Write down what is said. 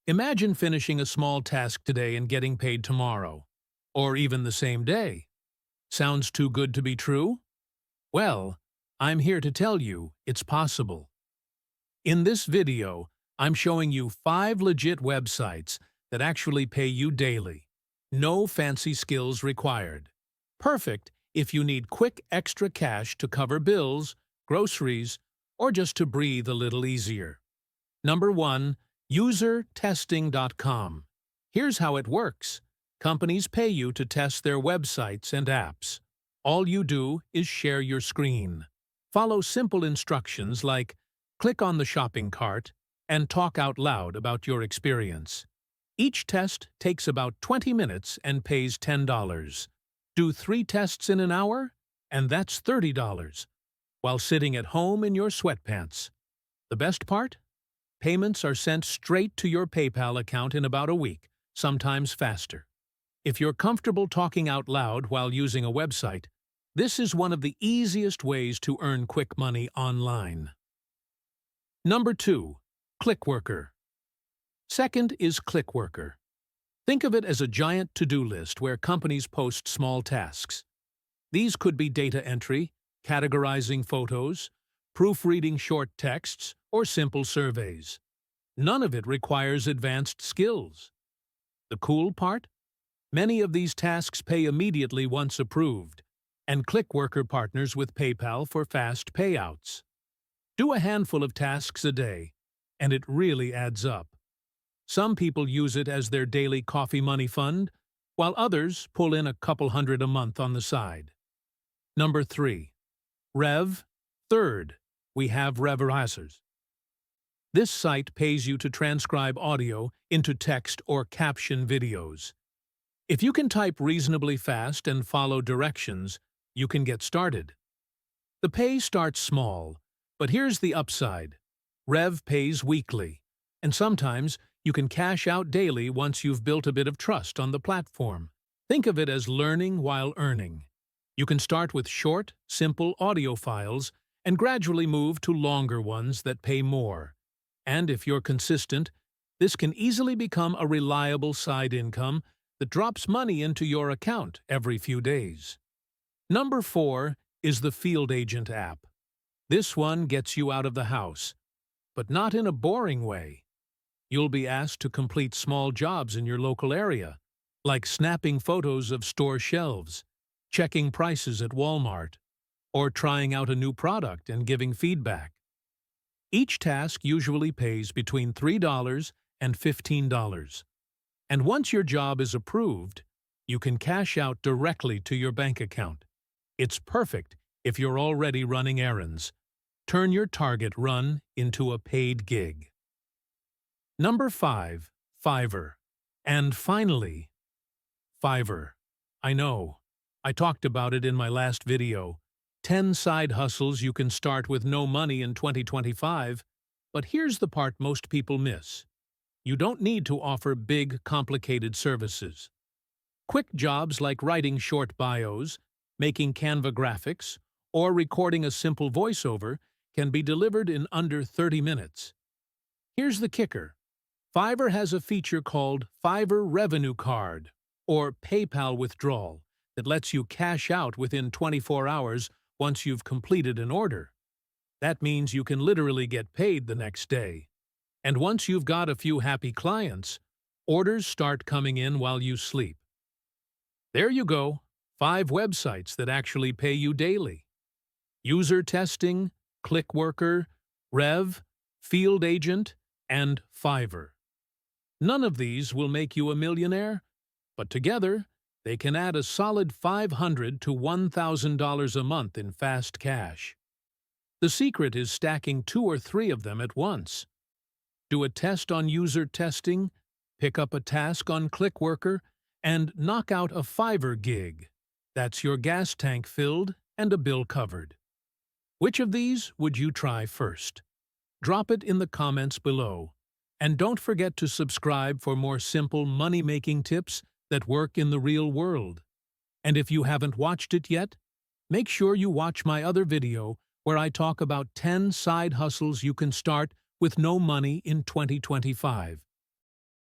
Imagine finishing a small task today and getting paid tomorrow, or even the same day. Sounds too good to be true? Well, I'm here to tell you it's possible. In this video, I'm showing you 5 legit websites that actually pay you daily. No fancy skills required. Perfect if you need quick extra cash to cover bills, groceries, or just to breathe a little easier. Number 1. UserTesting.com. Here's how it works. Companies pay you to test their websites and apps. All you do is share your screen. Follow simple instructions like click on the shopping cart and talk out loud about your experience. Each test takes about 20 minutes and pays $10. Do 3 tests in an hour, and that's $30, while sitting at home in your sweatpants. The best part? Payments are sent straight to your PayPal account in about a week, sometimes faster. If you're comfortable talking out loud while using a website, this is one of the easiest ways to earn quick money online. Number 2. ClickWorker. Second is ClickWorker. Think of it as a giant to-do list where companies post small tasks. These could be data entry, categorizing photos, proofreading short texts, or simple surveys. None of it requires advanced skills. The cool part? Many of these tasks pay immediately once approved, and ClickWorker partners with PayPal for fast payouts. Do a handful of tasks a day, and it really adds up. Some people use it as their daily coffee money fund, while others pull in a couple hundred a month on the side. Number 3. Rev. Third, we have Reverazers. This site pays you to transcribe audio into text or caption videos. If you can type reasonably fast and follow directions, you can get started. The pay starts small, but here's the upside. Rev pays weekly, and sometimes you can cash out daily once you've built a bit of trust on the platform. Think of it as learning while earning. You can start with short, simple audio files and gradually move to longer ones that pay more. And if you're consistent, this can easily become a reliable side income that drops money into your account every few days. Number 4 is the Field Agent app. This one gets you out of the house, but not in a boring way. You'll be asked to complete small jobs in your local area, like snapping photos of store shelves, checking prices at Walmart, or trying out a new product and giving feedback. Each task usually pays between $3 and $15. And once your job is approved, you can cash out directly to your bank account. It's perfect if you're already running errands. Turn your target run into a paid gig. Number 5. Fiverr. And finally, Fiverr. I know. I talked about it in my last video. 10 side hustles you can start with no money in 2025. But here's the part most people miss. You don't need to offer big, complicated services. Quick jobs like writing short bios, making Canva graphics, or recording a simple voiceover can be delivered in under 30 minutes. Here's the kicker. Fiverr has a feature called Fiverr Revenue Card, or PayPal withdrawal, that lets you cash out within 24 hours once you've completed an order. That means you can literally get paid the next day. And once you've got a few happy clients, orders start coming in while you sleep. There you go, 5 websites that actually pay you daily. UserTesting, ClickWorker, Rev, Field Agent, and Fiverr. None of these will make you a millionaire, but together they can add a solid $500 to $1,000 a month in fast cash. The secret is stacking 2 or 3 of them at once. Do a test on UserTesting, pick up a task on ClickWorker, and knock out a Fiverr gig. That's your gas tank filled and a bill covered. Which of these would you try first? Drop it in the comments below. And don't forget to subscribe for more simple money-making tips that work in the real world. And if you haven't watched it yet, make sure you watch my other video where I talk about 10 side hustles you can start with no money in 2025.